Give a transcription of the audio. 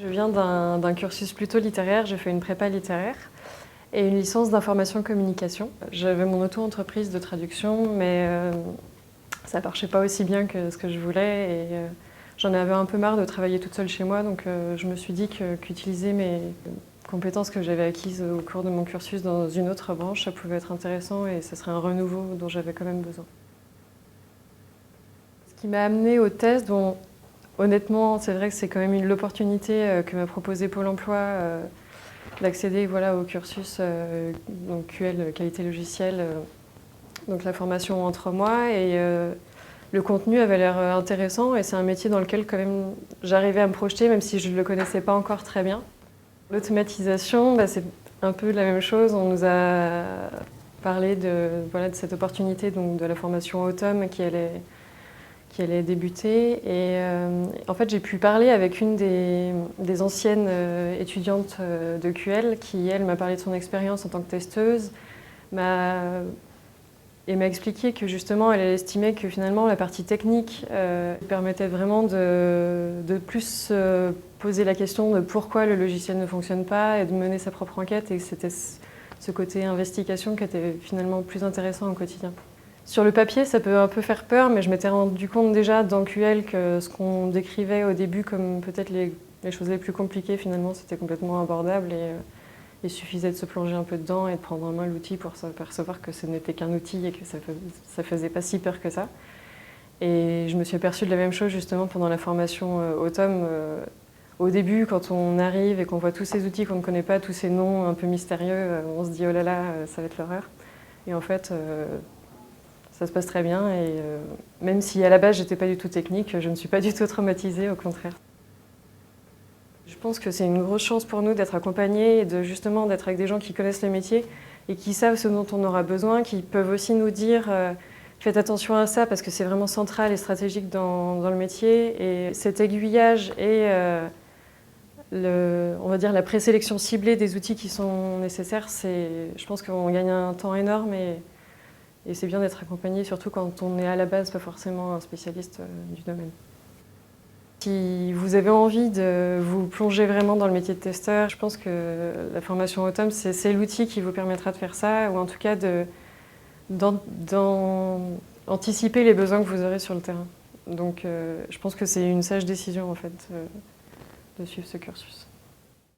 Je viens d'un cursus plutôt littéraire, j'ai fait une prépa littéraire et une licence d'information communication. J'avais mon auto-entreprise de traduction, mais ça marchait pas aussi bien que ce que je voulais et j'en avais un peu marre de travailler toute seule chez moi, donc je me suis dit qu'utiliser mes compétences que j'avais acquises au cours de mon cursus dans une autre branche, ça pouvait être intéressant et ce serait un renouveau dont j'avais quand même besoin. Ce qui m'a amenée au test, dont honnêtement, c'est vrai que c'est quand même l'opportunité que m'a proposé Pôle emploi d'accéder au cursus donc QL, qualité logicielle, donc la formation en 3 mois. Et le contenu avait l'air intéressant et c'est un métier dans lequel quand même j'arrivais à me projeter, même si je ne le connaissais pas encore très bien. L'automatisation, c'est un peu la même chose. On nous a parlé de cette opportunité donc, de la formation Automne qui allait débuter. Et en fait, j'ai pu parler avec une des anciennes étudiantes de QL qui, elle, m'a parlé de son expérience en tant que testeuse et m'a expliqué que justement, elle estimait que finalement, la partie technique permettait vraiment de plus poser la question de pourquoi le logiciel ne fonctionne pas et de mener sa propre enquête, et que c'était ce côté investigation qui était finalement plus intéressant au quotidien. Sur le papier, ça peut un peu faire peur, mais je m'étais rendu compte déjà dans QL que ce qu'on décrivait au début comme peut-être les choses les plus compliquées, finalement, c'était complètement abordable et il suffisait de se plonger un peu dedans et de prendre en main l'outil pour s'apercevoir que ce n'était qu'un outil et que ça faisait pas si peur que ça. Et je me suis aperçue de la même chose justement pendant la formation Automne. Au début, quand on arrive et qu'on voit tous ces outils qu'on ne connaît pas, tous ces noms un peu mystérieux, on se dit oh là là, ça va être l'horreur. Et en fait, ça se passe très bien et même si à la base j'étais pas du tout technique, je ne suis pas du tout traumatisée, au contraire. Je pense que c'est une grosse chance pour nous d'être accompagnés et justement d'être avec des gens qui connaissent le métier et qui savent ce dont on aura besoin, qui peuvent aussi nous dire faites attention à ça parce que c'est vraiment central et stratégique dans le métier. Et cet aiguillage et on va dire la présélection ciblée des outils qui sont nécessaires, je pense qu'on gagne un temps énorme et c'est bien d'être accompagné, surtout quand on est à la base pas forcément un spécialiste du domaine. Si vous avez envie de vous plonger vraiment dans le métier de testeur, je pense que la formation Automne, c'est l'outil qui vous permettra de faire ça, ou en tout cas d'anticiper les besoins que vous aurez sur le terrain. Donc je pense que c'est une sage décision en fait de suivre ce cursus.